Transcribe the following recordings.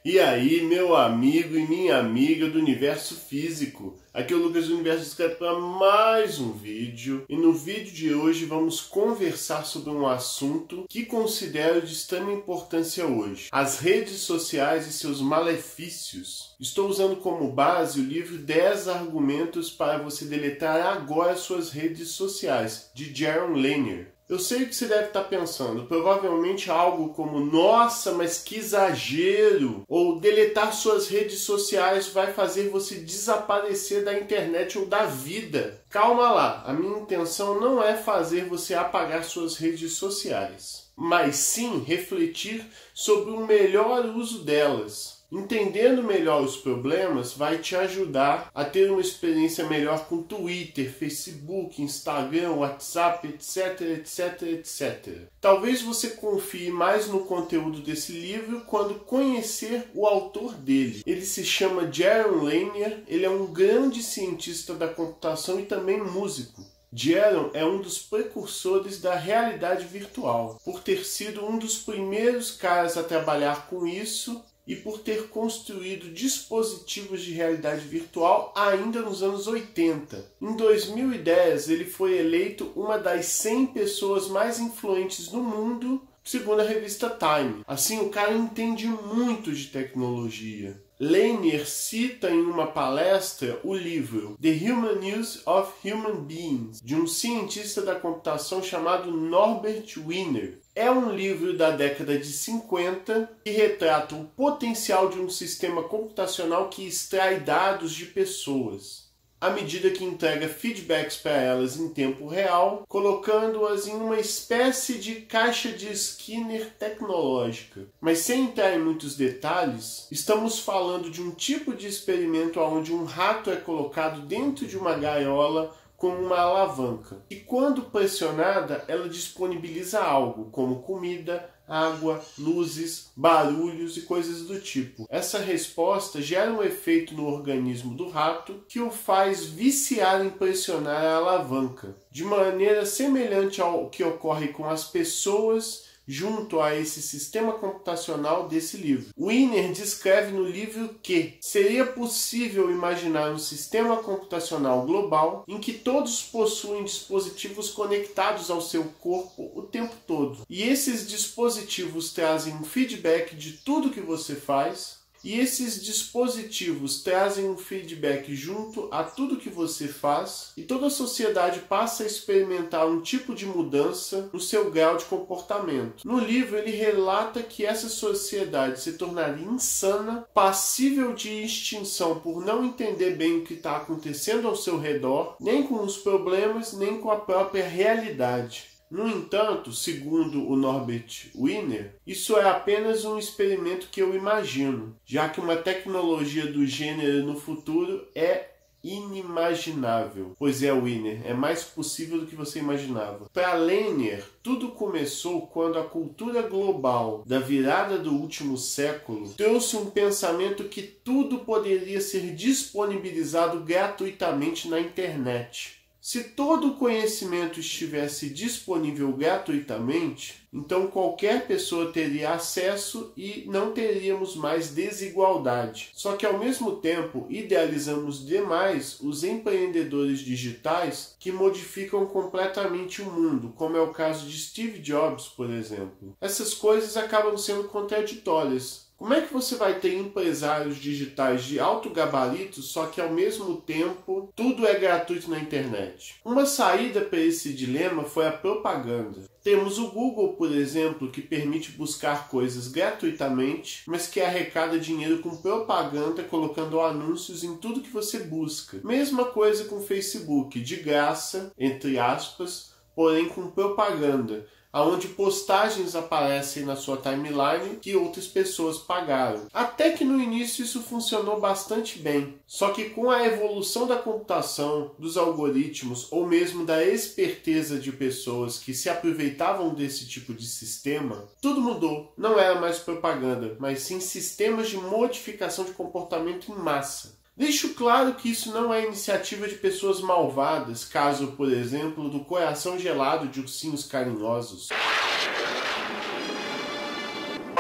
E aí, meu amigo e minha amiga do universo físico, aqui é o Lucas do Universo Discreto para mais um vídeo. E no vídeo de hoje vamos conversar sobre um assunto que considero de extrema importância hoje: as redes sociais e seus malefícios. Estou usando como base o livro 10 argumentos para você deletar agora suas redes sociais, de Jaron Lanier. Eu sei o que você deve estar pensando, provavelmente algo como: nossa, mas que exagero! Ou deletar suas redes sociais vai fazer você desaparecer da internet ou da vida. Calma lá, a minha intenção não é fazer você apagar suas redes sociais, mas sim refletir sobre o melhor uso delas. Entendendo melhor os problemas vai te ajudar a ter uma experiência melhor com Twitter, Facebook, Instagram, WhatsApp, etc, etc, etc. Talvez você confie mais no conteúdo desse livro quando conhecer o autor dele. Ele se chama Jaron Lanier, ele é um grande cientista da computação e também músico. Jaron é um dos precursores da realidade virtual, por ter sido um dos primeiros caras a trabalhar com isso e por ter construído dispositivos de realidade virtual ainda nos anos 80. Em 2010, ele foi eleito uma das 100 pessoas mais influentes no mundo, segundo a revista Time. Assim, o cara entende muito de tecnologia. Lanier cita em uma palestra o livro The Human Use of Human Beings, de um cientista da computação chamado Norbert Wiener. É um livro da década de 50 que retrata o potencial de um sistema computacional que extrai dados de pessoas, à medida que entrega feedbacks para elas em tempo real, colocando-as em uma espécie de caixa de Skinner tecnológica. Mas sem entrar em muitos detalhes, estamos falando de um tipo de experimento onde um rato é colocado dentro de uma gaiola com uma alavanca, e quando pressionada ela disponibiliza algo, como comida, água, luzes, barulhos e coisas do tipo. Essa resposta gera um efeito no organismo do rato que o faz viciar em pressionar a alavanca, de maneira semelhante ao que ocorre com as pessoas junto a esse sistema computacional desse livro. Wiener descreve no livro que seria possível imaginar um sistema computacional global em que todos possuem dispositivos conectados ao seu corpo o tempo todo. E esses dispositivos trazem um feedback de tudo que você faz, e esses dispositivos trazem um feedback junto a tudo que você faz, e toda a sociedade passa a experimentar um tipo de mudança no seu grau de comportamento. No livro ele relata que essa sociedade se tornaria insana, passível de extinção por não entender bem o que está acontecendo ao seu redor, nem com os problemas, nem com a própria realidade. No entanto, segundo o Norbert Wiener, isso é apenas um experimento que eu imagino, já que uma tecnologia do gênero no futuro é inimaginável. Pois é, Wiener, é mais possível do que você imaginava. Para Lanier, tudo começou quando a cultura global da virada do último século trouxe um pensamento que tudo poderia ser disponibilizado gratuitamente na internet. Se todo o conhecimento estivesse disponível gratuitamente, então qualquer pessoa teria acesso e não teríamos mais desigualdade. Só que ao mesmo tempo idealizamos demais os empreendedores digitais que modificam completamente o mundo, como é o caso de Steve Jobs, por exemplo. Essas coisas acabam sendo contraditórias. Como é que você vai ter empresários digitais de alto gabarito, só que ao mesmo tempo tudo é gratuito na internet? Uma saída para esse dilema foi a propaganda. Temos o Google, por exemplo, que permite buscar coisas gratuitamente, mas que arrecada dinheiro com propaganda, colocando anúncios em tudo que você busca. Mesma coisa com o Facebook, de graça, entre aspas, porém com propaganda, onde postagens aparecem na sua timeline que outras pessoas pagaram. Até que no início isso funcionou bastante bem. Só que com a evolução da computação, dos algoritmos ou mesmo da esperteza de pessoas que se aproveitavam desse tipo de sistema, tudo mudou. Não era mais propaganda, mas sim sistemas de modificação de comportamento em massa. Deixo claro que isso não é iniciativa de pessoas malvadas, caso, por exemplo, do coração gelado de ursinhos carinhosos.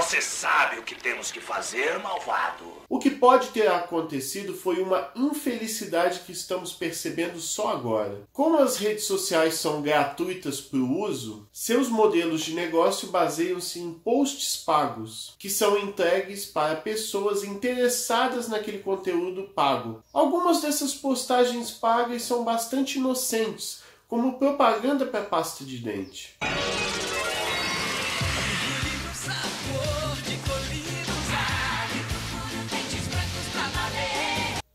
Você sabe o que temos que fazer, malvado? O que pode ter acontecido foi uma infelicidade que estamos percebendo só agora. Como as redes sociais são gratuitas para o uso, seus modelos de negócio baseiam-se em posts pagos, que são entregues para pessoas interessadas naquele conteúdo pago. Algumas dessas postagens pagas são bastante inocentes, como propaganda para pasta de dente.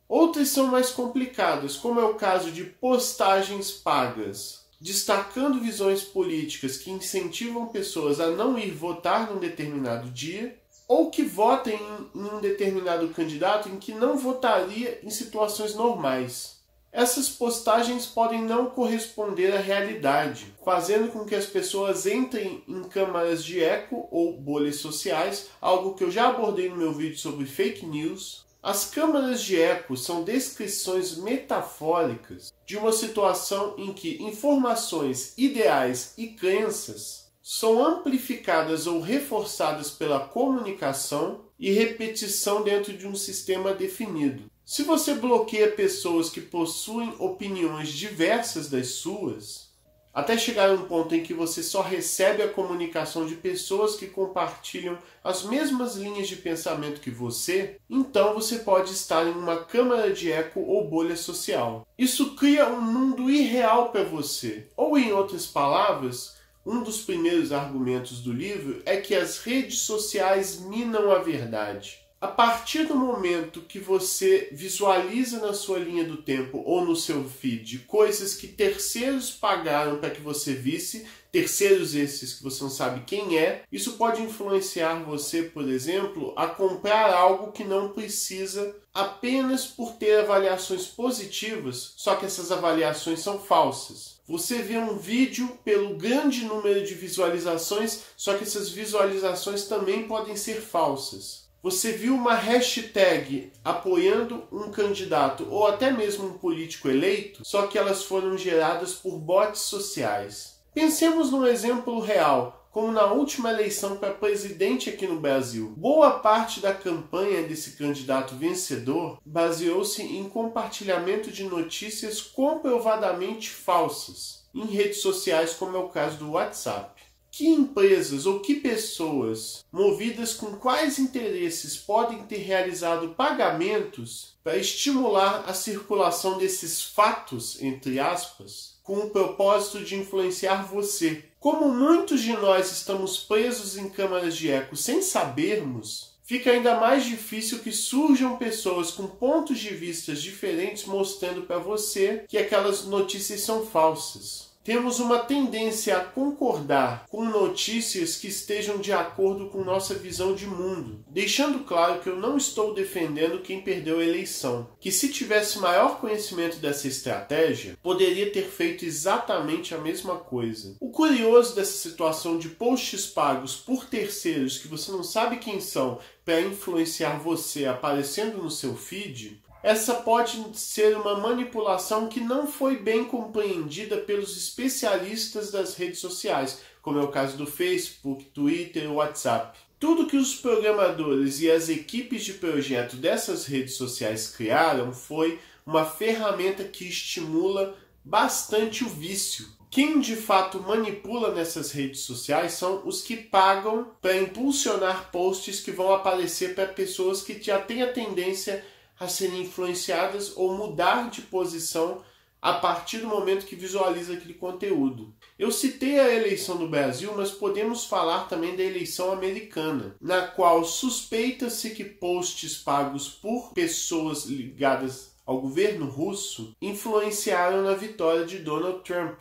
Outras são mais complicadas, como é o caso de postagens pagas, destacando visões políticas que incentivam pessoas a não ir votar num determinado dia, ou que votem em um determinado candidato em que não votaria em situações normais. Essas postagens podem não corresponder à realidade, fazendo com que as pessoas entrem em câmaras de eco ou bolhas sociais, algo que eu já abordei no meu vídeo sobre fake news. As câmaras de eco são descrições metafóricas de uma situação em que informações, ideais e crenças são amplificadas ou reforçadas pela comunicação e repetição dentro de um sistema definido. Se você bloqueia pessoas que possuem opiniões diversas das suas, até chegar a um ponto em que você só recebe a comunicação de pessoas que compartilham as mesmas linhas de pensamento que você, então você pode estar em uma câmara de eco ou bolha social. Isso cria um mundo irreal para você. Ou, em outras palavras, um dos primeiros argumentos do livro é que as redes sociais minam a verdade. A partir do momento que você visualiza na sua linha do tempo ou no seu feed coisas que terceiros pagaram para que você visse, terceiros esses que você não sabe quem é, isso pode influenciar você, por exemplo, a comprar algo que não precisa apenas por ter avaliações positivas, só que essas avaliações são falsas. Você vê um vídeo pelo grande número de visualizações, só que essas visualizações também podem ser falsas. Você viu uma hashtag apoiando um candidato ou até mesmo um político eleito, só que elas foram geradas por bots sociais. Pensemos num exemplo real, como na última eleição para presidente aqui no Brasil. Boa parte da campanha desse candidato vencedor baseou-se em compartilhamento de notícias comprovadamente falsas em redes sociais, como é o caso do WhatsApp. Que empresas ou que pessoas, movidas com quais interesses, podem ter realizado pagamentos para estimular a circulação desses fatos, entre aspas, com o propósito de influenciar você? Como muitos de nós estamos presos em câmaras de eco sem sabermos, fica ainda mais difícil que surjam pessoas com pontos de vista diferentes mostrando para você que aquelas notícias são falsas. Temos uma tendência a concordar com notícias que estejam de acordo com nossa visão de mundo, deixando claro que eu não estou defendendo quem perdeu a eleição, que se tivesse maior conhecimento dessa estratégia, poderia ter feito exatamente a mesma coisa. O curioso dessa situação de posts pagos por terceiros que você não sabe quem são para influenciar você aparecendo no seu feed, essa pode ser uma manipulação que não foi bem compreendida pelos especialistas das redes sociais, como é o caso do Facebook, Twitter e WhatsApp. Tudo que os programadores e as equipes de projeto dessas redes sociais criaram foi uma ferramenta que estimula bastante o vício. Quem de fato manipula nessas redes sociais são os que pagam para impulsionar posts que vão aparecer para pessoas que já têm a tendência a serem influenciadas ou mudar de posição a partir do momento que visualiza aquele conteúdo. Eu citei a eleição do Brasil, mas podemos falar também da eleição americana, na qual suspeita-se que posts pagos por pessoas ligadas ao governo russo influenciaram na vitória de Donald Trump.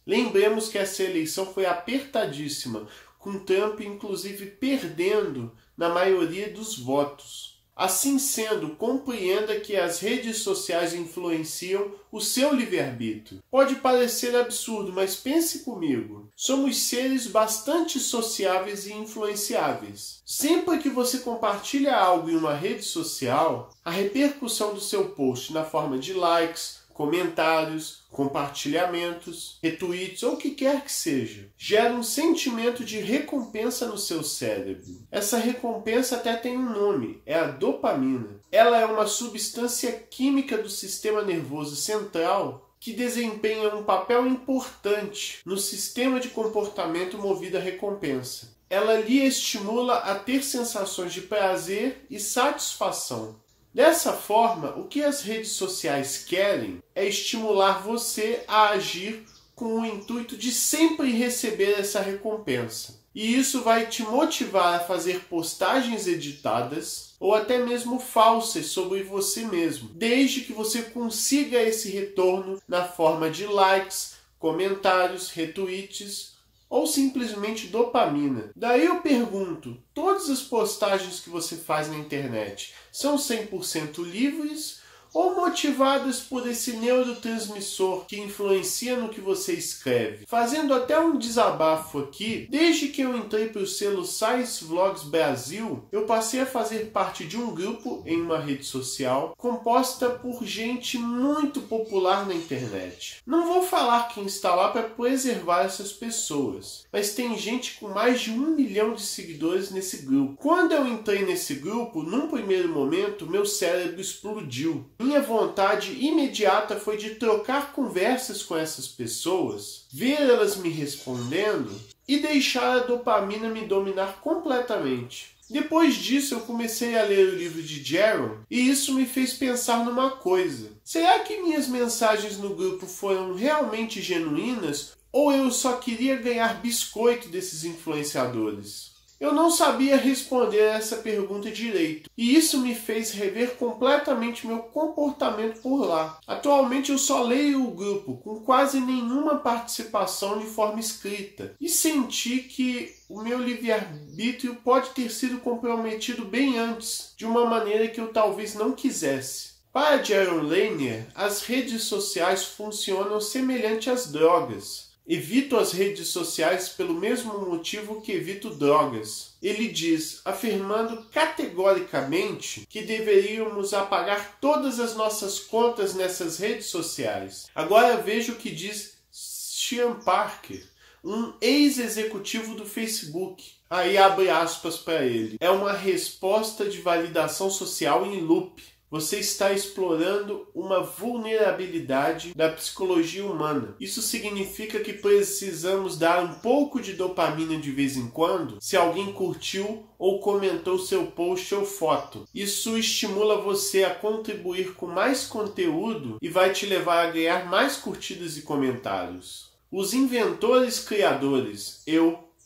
Lembremos que essa eleição foi apertadíssima, com Trump inclusive perdendo na maioria dos votos. Assim sendo, compreenda que as redes sociais influenciam o seu livre-arbítrio. Pode parecer absurdo, mas pense comigo. Somos seres bastante sociáveis e influenciáveis. Sempre que você compartilha algo em uma rede social, a repercussão do seu post na forma de likes, comentários, compartilhamentos, retweets ou o que quer que seja, gera um sentimento de recompensa no seu cérebro. Essa recompensa até tem um nome, é a dopamina. Ela é uma substância química do sistema nervoso central que desempenha um papel importante no sistema de comportamento movido à recompensa. Ela lhe estimula a ter sensações de prazer e satisfação. Dessa forma, o que as redes sociais querem é estimular você a agir com o intuito de sempre receber essa recompensa. E isso vai te motivar a fazer postagens editadas ou até mesmo falsas sobre você mesmo, desde que você consiga esse retorno na forma de likes, comentários, retweets ou simplesmente dopamina. Daí eu pergunto, todas as postagens que você faz na internet são 100% livres ou motivadas por esse neurotransmissor que influencia no que você escreve? Fazendo até um desabafo aqui, desde que eu entrei para o selo Science Vlogs Brasil, eu passei a fazer parte de um grupo em uma rede social composta por gente muito popular na internet. Não vou falar quem está lá para preservar essas pessoas, mas tem gente com mais de 1 milhão de seguidores nesse grupo. Quando eu entrei nesse grupo, num primeiro momento, meu cérebro explodiu. Minha vontade imediata foi de trocar conversas com essas pessoas, ver elas me respondendo e deixar a dopamina me dominar completamente. Depois disso, eu comecei a ler o livro de Jaron e isso me fez pensar numa coisa. Será que minhas mensagens no grupo foram realmente genuínas ou eu só queria ganhar biscoito desses influenciadores? Eu não sabia responder essa pergunta direito, e isso me fez rever completamente meu comportamento por lá. Atualmente eu só leio o grupo, com quase nenhuma participação de forma escrita, e senti que o meu livre-arbítrio pode ter sido comprometido bem antes, de uma maneira que eu talvez não quisesse. Para Jaron Lanier, as redes sociais funcionam semelhante às drogas. Evito as redes sociais pelo mesmo motivo que evito drogas. Ele diz, afirmando categoricamente que deveríamos apagar todas as nossas contas nessas redes sociais. Agora veja o que diz Sean Parker, um ex-executivo do Facebook. Aí abre aspas para ele. É uma resposta de validação social em loop. Você está explorando uma vulnerabilidade da psicologia humana. Isso significa que precisamos dar um pouco de dopamina de vez em quando se alguém curtiu ou comentou seu post ou foto. Isso estimula você a contribuir com mais conteúdo e vai te levar a ganhar mais curtidas e comentários. Os inventores criadores,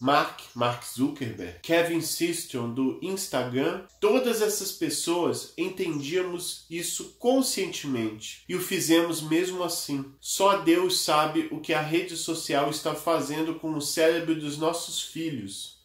Mark Zuckerberg, Kevin Systrom do Instagram, todas essas pessoas entendíamos isso conscientemente e o fizemos mesmo assim. Só Deus sabe o que a rede social está fazendo com o cérebro dos nossos filhos,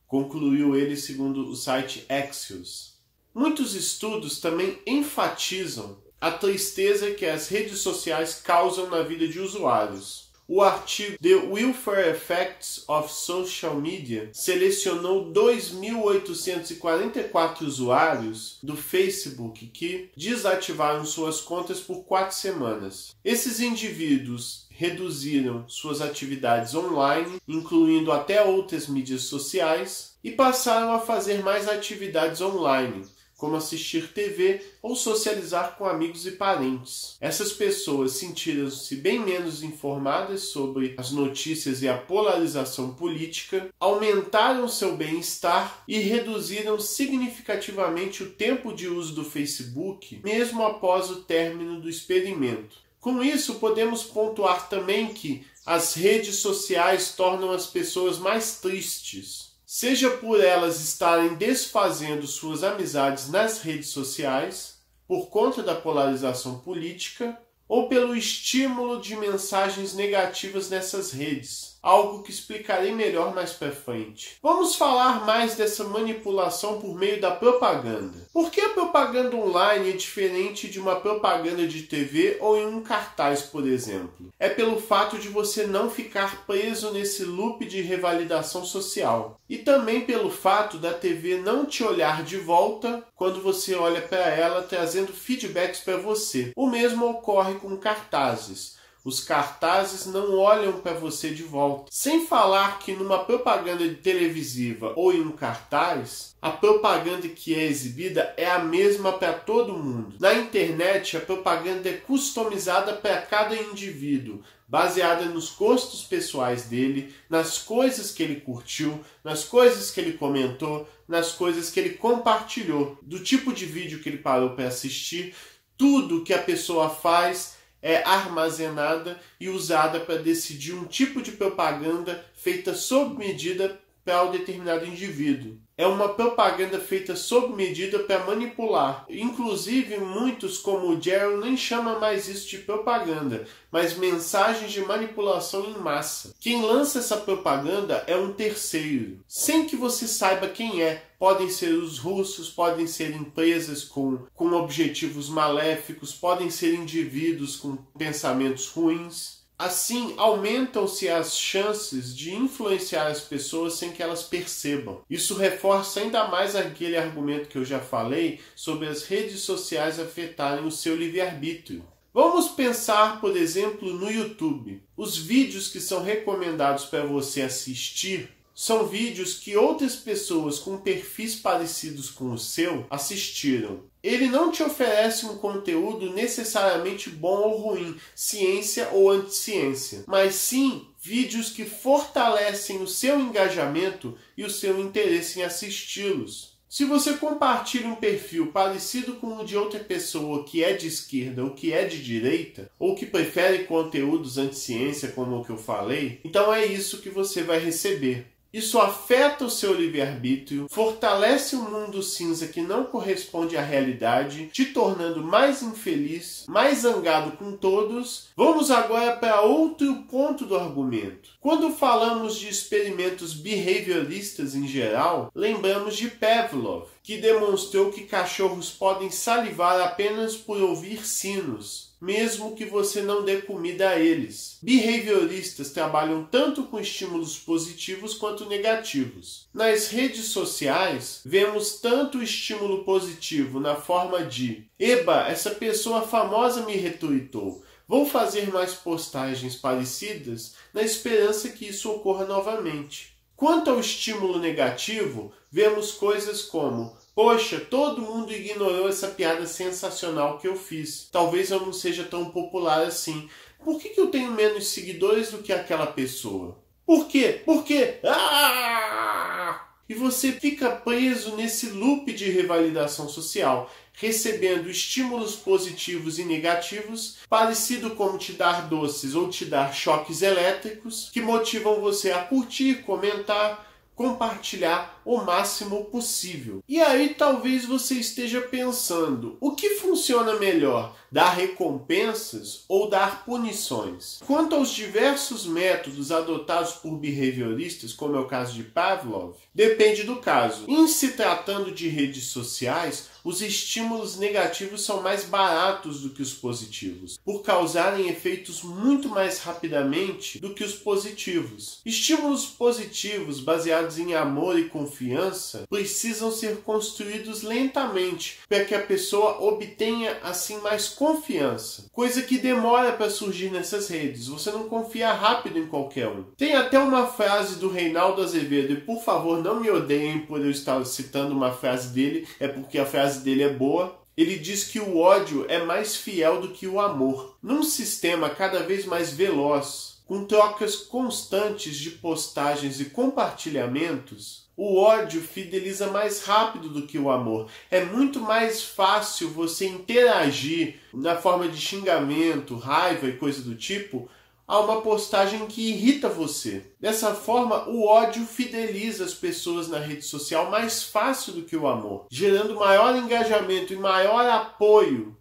concluiu ele segundo o site Axios. Muitos estudos também enfatizam a tristeza que as redes sociais causam na vida de usuários. O artigo The Welfare Effects of Social Media selecionou 2.844 usuários do Facebook que desativaram suas contas por 4 semanas. Esses indivíduos reduziram suas atividades online, incluindo até outras mídias sociais, e passaram a fazer mais atividades online, como assistir TV ou socializar com amigos e parentes. Essas pessoas sentiram-se bem menos informadas sobre as notícias e a polarização política, aumentaram seu bem-estar e reduziram significativamente o tempo de uso do Facebook, mesmo após o término do experimento. Com isso, podemos pontuar também que as redes sociais tornam as pessoas mais tristes, seja por elas estarem desfazendo suas amizades nas redes sociais, por conta da polarização política, ou pelo estímulo de mensagens negativas nessas redes. algo que explicarei melhor mais para frente. Vamos falar mais dessa manipulação por meio da propaganda. Por que a propaganda online é diferente de uma propaganda de TV ou em um cartaz, por exemplo? É pelo fato de você não ficar preso nesse loop de revalidação social. E também pelo fato da TV não te olhar de volta quando você olha para ela, trazendo feedbacks para você. O mesmo ocorre com cartazes. Os cartazes não olham para você de volta. Sem falar que numa propaganda televisiva ou em um cartaz, a propaganda que é exibida é a mesma para todo mundo. Na internet, a propaganda é customizada para cada indivíduo, baseada nos gostos pessoais dele, nas coisas que ele curtiu, nas coisas que ele comentou, nas coisas que ele compartilhou, do tipo de vídeo que ele parou para assistir. Tudo que a pessoa faz é armazenada e usada para decidir um tipo de propaganda feita sob medida para um determinado indivíduo. É uma propaganda feita sob medida para manipular. Inclusive, muitos, como o Gerald, nem chamam mais isso de propaganda, mas mensagens de manipulação em massa. Quem lança essa propaganda é um terceiro, sem que você saiba quem é. Podem ser os russos, podem ser empresas com objetivos maléficos, podem ser indivíduos com pensamentos ruins. Assim, aumentam-se as chances de influenciar as pessoas sem que elas percebam. Isso reforça ainda mais aquele argumento que eu já falei sobre as redes sociais afetarem o seu livre-arbítrio. Vamos pensar, por exemplo, no YouTube. Os vídeos que são recomendados para você assistir são vídeos que outras pessoas com perfis parecidos com o seu assistiram. Ele não te oferece um conteúdo necessariamente bom ou ruim, ciência ou anticiência, mas sim vídeos que fortalecem o seu engajamento e o seu interesse em assisti-los. Se você compartilha um perfil parecido com o de outra pessoa que é de esquerda ou que é de direita, ou que prefere conteúdos anticiência, como o que eu falei, então é isso que você vai receber. Isso afeta o seu livre-arbítrio, fortalece o mundo cinza que não corresponde à realidade, te tornando mais infeliz, mais zangado com todos. Vamos agora para outro ponto do argumento. Quando falamos de experimentos behavioristas em geral, lembramos de Pavlov, que demonstrou que cachorros podem salivar apenas por ouvir sinos, mesmo que você não dê comida a eles. Behavioristas trabalham tanto com estímulos positivos quanto negativos. Nas redes sociais, vemos tanto o estímulo positivo na forma de "Eba, essa pessoa famosa me retweetou. Vou fazer mais postagens parecidas na esperança que isso ocorra novamente." Quanto ao estímulo negativo, vemos coisas como "Poxa, todo mundo ignorou essa piada sensacional que eu fiz. Talvez eu não seja tão popular assim. Por que eu tenho menos seguidores do que aquela pessoa? Por quê? Por quê? Ah!" E você fica preso nesse loop de revalidação social, recebendo estímulos positivos e negativos, parecido como te dar doces ou te dar choques elétricos, que motivam você a curtir, comentar, compartilhar o máximo possível. E aí talvez você esteja pensando, o que funciona melhor? Dar recompensas ou dar punições? Quanto aos diversos métodos adotados por behavioristas, como é o caso de Pavlov, depende do caso. Em se tratando de redes sociais, os estímulos negativos são mais baratos do que os positivos, por causarem efeitos muito mais rapidamente do que os positivos. Estímulos positivos baseados em amor e confiança precisam ser construídos lentamente para que a pessoa obtenha assim mais confiança, coisa que demora para surgir nessas redes. Você não confia rápido em qualquer um. Tem até uma frase do Reinaldo Azevedo, e por favor não me odeiem por eu estar citando uma frase dele, é porque a frase dele é boa. Ele diz que o ódio é mais fiel do que o amor. Num sistema cada vez mais veloz, com trocas constantes de postagens e compartilhamentos, o ódio fideliza mais rápido do que o amor. É muito mais fácil você interagir na forma de xingamento, raiva e coisa do tipo a uma postagem que irrita você. Dessa forma, o ódio fideliza as pessoas na rede social mais fácil do que o amor, gerando maior engajamento e maior apoio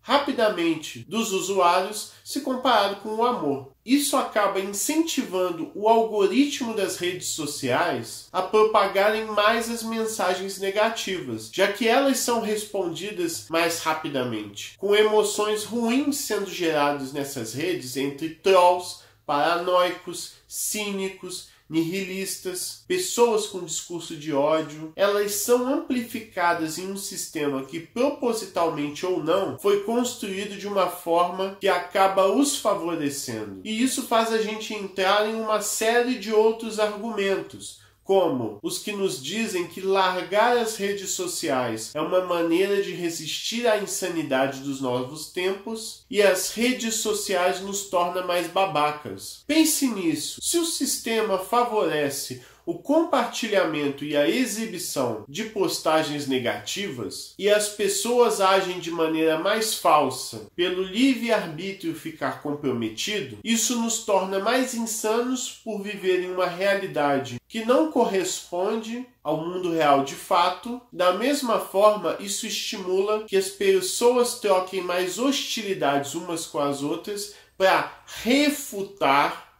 rapidamente dos usuários se comparado com o amor. Isso acaba incentivando o algoritmo das redes sociais a propagarem mais as mensagens negativas, já que elas são respondidas mais rapidamente, com emoções ruins sendo geradas nessas redes entre trolls, paranoicos, cínicos, nihilistas, pessoas com discurso de ódio. Elas são amplificadas em um sistema que, propositalmente ou não, foi construído de uma forma que acaba os favorecendo. E isso faz a gente entrar em uma série de outros argumentos, como os que nos dizem que largar as redes sociais é uma maneira de resistir à insanidade dos novos tempos e as redes sociais nos tornam mais babacas. Pense nisso. Se o sistema favorece o compartilhamento e a exibição de postagens negativas e as pessoas agem de maneira mais falsa pelo livre-arbítrio ficar comprometido, isso nos torna mais insanos por viver em uma realidade que não corresponde ao mundo real de fato. Da mesma forma, isso estimula que as pessoas troquem mais hostilidades umas com as outras para refutar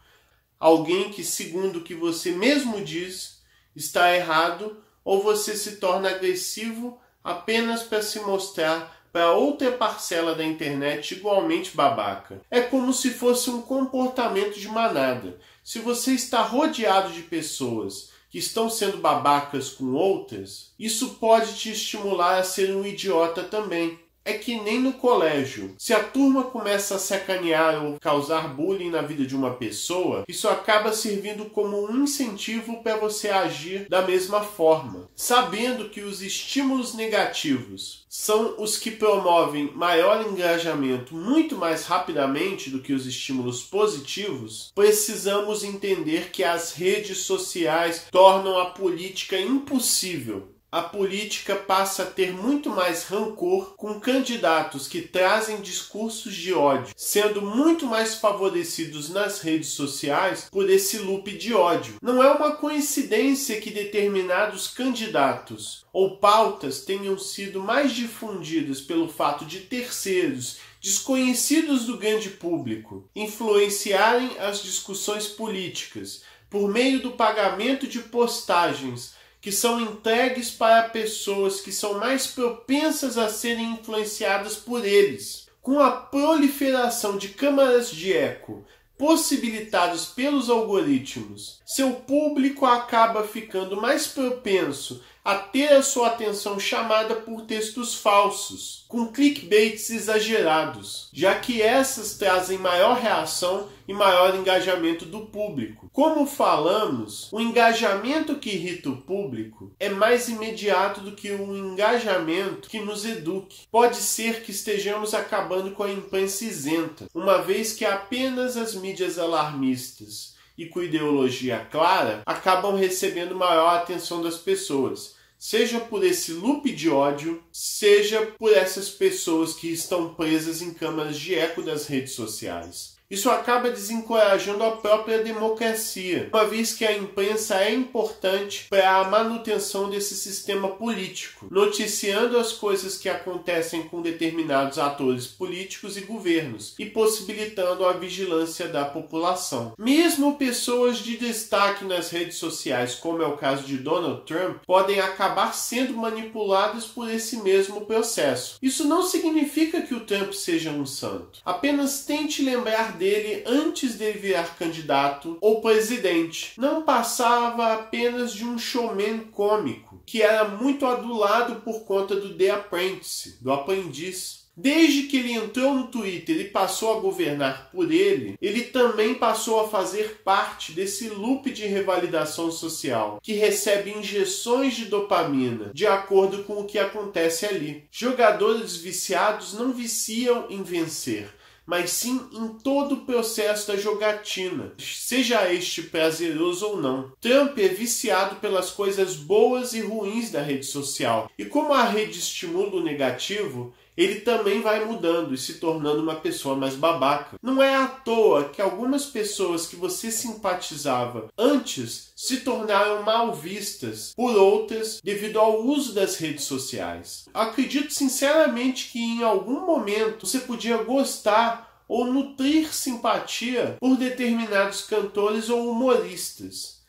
alguém que, segundo o que você mesmo diz, está errado, ou você se torna agressivo apenas para se mostrar para outra parcela da internet igualmente babaca. É como se fosse um comportamento de manada. Se você está rodeado de pessoas que estão sendo babacas com outras, isso pode te estimular a ser um idiota também. É que nem no colégio. Se a turma começa a sacanear ou causar bullying na vida de uma pessoa, isso acaba servindo como um incentivo para você agir da mesma forma. Sabendo que os estímulos negativos são os que promovem maior engajamento muito mais rapidamente do que os estímulos positivos, precisamos entender que as redes sociais tornam a política impossível. A política passa a ter muito mais rancor com candidatos que trazem discursos de ódio, sendo muito mais favorecidos nas redes sociais por esse loop de ódio. Não é uma coincidência que determinados candidatos ou pautas tenham sido mais difundidas pelo fato de terceiros, desconhecidos do grande público, influenciarem as discussões políticas por meio do pagamento de postagens que são entregues para pessoas que são mais propensas a serem influenciadas por eles. Com a proliferação de câmaras de eco possibilitadas pelos algoritmos, seu público acaba ficando mais propenso a ter a sua atenção chamada por textos falsos, com clickbaits exagerados, já que essas trazem maior reação e maior engajamento do público. Como falamos, o engajamento que irrita o público é mais imediato do que o engajamento que nos eduque. Pode ser que estejamos acabando com a imprensa isenta, uma vez que apenas as mídias alarmistas e com ideologia clara acabam recebendo maior atenção das pessoas, seja por esse loop de ódio, seja por essas pessoas que estão presas em câmaras de eco das redes sociais. Isso acaba desencorajando a própria democracia, uma vez que a imprensa é importante para a manutenção desse sistema político, noticiando as coisas que acontecem com determinados atores políticos e governos, e possibilitando a vigilância da população. Mesmo pessoas de destaque nas redes sociais, como é o caso de Donald Trump, podem acabar sendo manipuladas por esse mesmo processo. Isso não significa que o Trump seja um santo. Apenas tente lembrar dele antes de virar candidato ou presidente. Não passava apenas de um showman cômico, que era muito adulado por conta do The Apprentice, do aprendiz. Desde que ele entrou no Twitter e passou a governar por ele também passou a fazer parte desse loop de revalidação social, que recebe injeções de dopamina de acordo com o que acontece ali. Jogadores viciados não viciam em vencer, mas sim em todo o processo da jogatina, seja este prazeroso ou não. Trump é viciado pelas coisas boas e ruins da rede social, e como a rede estimula o negativo, ele também vai mudando e se tornando uma pessoa mais babaca. Não é à toa que algumas pessoas que você simpatizava antes se tornaram mal vistas por outras devido ao uso das redes sociais. Acredito sinceramente que em algum momento você podia gostar ou nutrir simpatia por determinados cantores ou humoristas.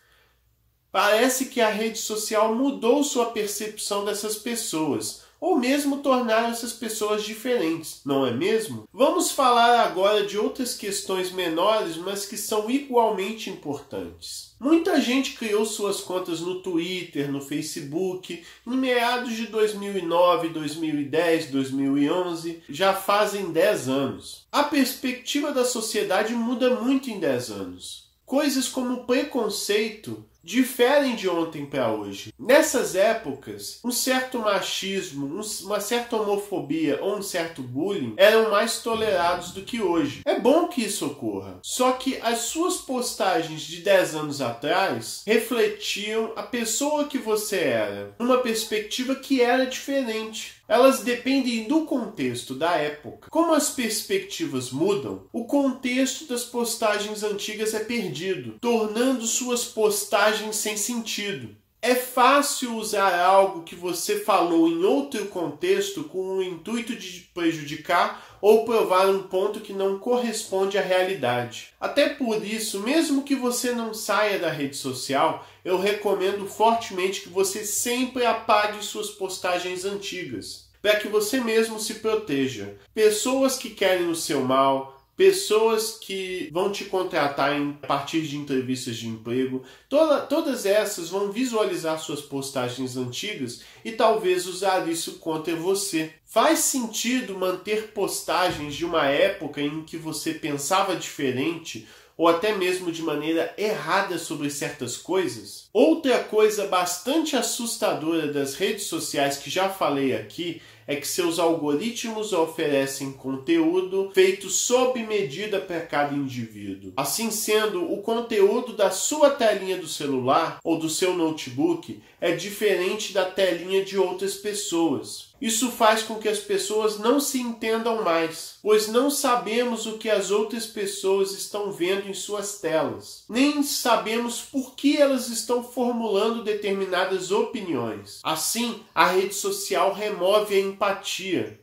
Parece que a rede social mudou sua percepção dessas pessoas, ou mesmo tornaram essas pessoas diferentes, não é mesmo? Vamos falar agora de outras questões menores, mas que são igualmente importantes. Muita gente criou suas contas no Twitter, no Facebook, em meados de 2009, 2010, 2011, já fazem 10 anos. A perspectiva da sociedade muda muito em 10 anos. Coisas como preconceito diferem de ontem para hoje. Nessas épocas, um certo machismo, uma certa homofobia ou um certo bullying eram mais tolerados do que hoje. É bom que isso ocorra. Só que as suas postagens de 10 anos atrás refletiam a pessoa que você era, numa perspectiva que era diferente. Elas dependem do contexto da época. Como as perspectivas mudam, o contexto das postagens antigas é perdido, tornando suas postagens sem sentido. É fácil usar algo que você falou em outro contexto com o intuito de prejudicar ou provar um ponto que não corresponde à realidade. Até por isso, mesmo que você não saia da rede social, eu recomendo fortemente que você sempre apague suas postagens antigas, para que você mesmo se proteja. Pessoas que querem o seu mal, pessoas que vão te contratar a partir de entrevistas de emprego, todas essas vão visualizar suas postagens antigas e talvez usar isso contra você. Faz sentido manter postagens de uma época em que você pensava diferente ou até mesmo de maneira errada sobre certas coisas? Outra coisa bastante assustadora das redes sociais que já falei aqui é que seus algoritmos oferecem conteúdo feito sob medida para cada indivíduo. Assim sendo, o conteúdo da sua telinha do celular ou do seu notebook é diferente da telinha de outras pessoas. Isso faz com que as pessoas não se entendam mais, pois não sabemos o que as outras pessoas estão vendo em suas telas. Nem sabemos por que elas estão formulando determinadas opiniões. Assim, a rede social remove a empatia.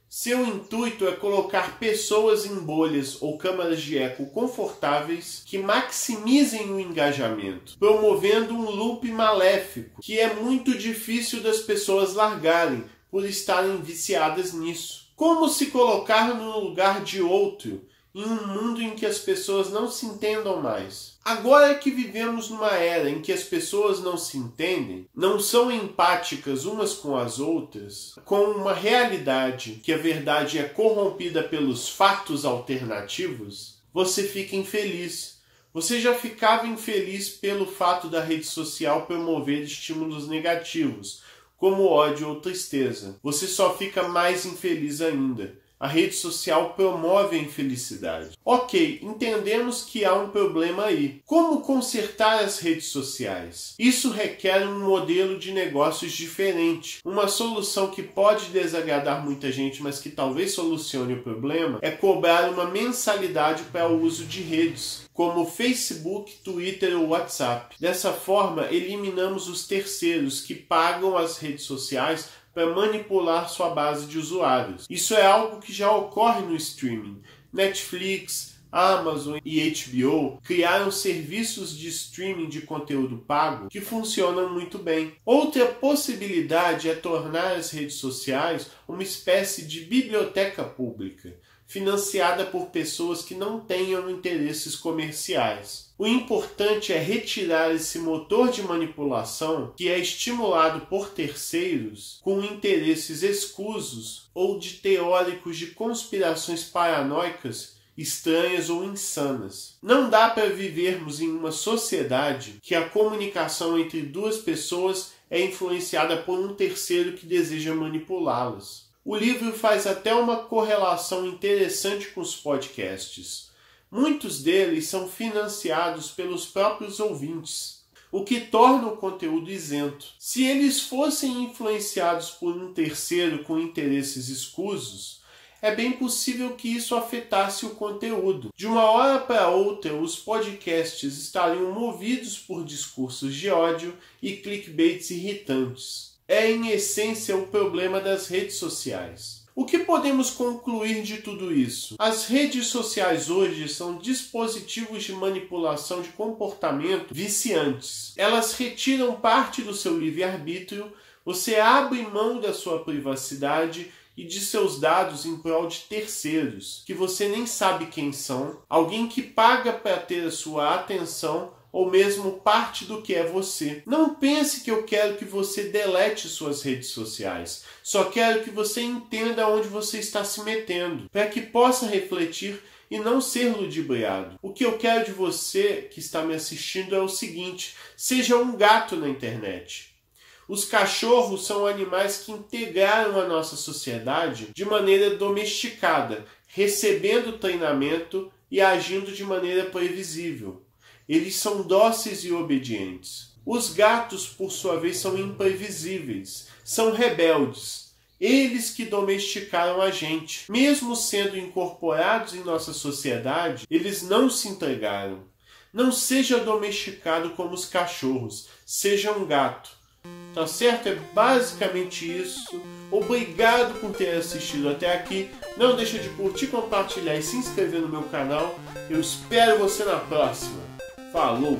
Seu intuito é colocar pessoas em bolhas ou câmaras de eco confortáveis que maximizem o engajamento, promovendo um loop maléfico que é muito difícil das pessoas largarem por estarem viciadas nisso. Como se colocar no lugar de outro em um mundo em que as pessoas não se entendam mais? Agora que vivemos numa era em que as pessoas não se entendem, não são empáticas umas com as outras, com uma realidade que a verdade é corrompida pelos fatos alternativos, você fica infeliz. Você já ficava infeliz pelo fato da rede social promover estímulos negativos, como ódio ou tristeza. Você só fica mais infeliz ainda. A rede social promove a infelicidade. Ok, entendemos que há um problema aí. Como consertar as redes sociais? Isso requer um modelo de negócios diferente. Uma solução que pode desagradar muita gente, mas que talvez solucione o problema, é cobrar uma mensalidade para o uso de redes, como Facebook, Twitter ou WhatsApp. Dessa forma, eliminamos os terceiros que pagam as redes sociais para manipular sua base de usuários. Isso é algo que já ocorre no streaming. Netflix, Amazon e HBO criaram serviços de streaming de conteúdo pago que funcionam muito bem. Outra possibilidade é tornar as redes sociais uma espécie de biblioteca pública, financiada por pessoas que não tenham interesses comerciais. O importante é retirar esse motor de manipulação que é estimulado por terceiros com interesses escusos ou de teóricos de conspirações paranoicas estranhas ou insanas. Não dá para vivermos em uma sociedade que a comunicação entre duas pessoas é influenciada por um terceiro que deseja manipulá-las. O livro faz até uma correlação interessante com os podcasts. Muitos deles são financiados pelos próprios ouvintes. o que torna o conteúdo isento. Se eles fossem influenciados por um terceiro com interesses escusos, é bem possível que isso afetasse o conteúdo. De uma hora para outra, os podcasts estariam movidos por discursos de ódio e clickbaits irritantes. É, em essência, o problema das redes sociais. O que podemos concluir de tudo isso? As redes sociais hoje são dispositivos de manipulação de comportamento viciantes. Elas retiram parte do seu livre-arbítrio, você abre mão da sua privacidade e de seus dados em prol de terceiros, que você nem sabe quem são, alguém que paga para ter a sua atenção ou mesmo parte do que é você. Não pense que eu quero que você delete suas redes sociais. Só quero que você entenda onde você está se metendo, para que possa refletir e não ser ludibriado. O que eu quero de você que está me assistindo é o seguinte: seja um gato na internet. Os cachorros são animais que integraram a nossa sociedade de maneira domesticada, recebendo treinamento e agindo de maneira previsível. Eles são dóceis e obedientes. Os gatos, por sua vez, são imprevisíveis, são rebeldes. Eles que domesticaram a gente. Mesmo sendo incorporados em nossa sociedade, eles não se entregaram. Não seja domesticado como os cachorros, seja um gato. Tá certo? É basicamente isso. Obrigado por ter assistido até aqui. Não deixa de curtir, compartilhar e se inscrever no meu canal. Eu espero você na próxima. Falou!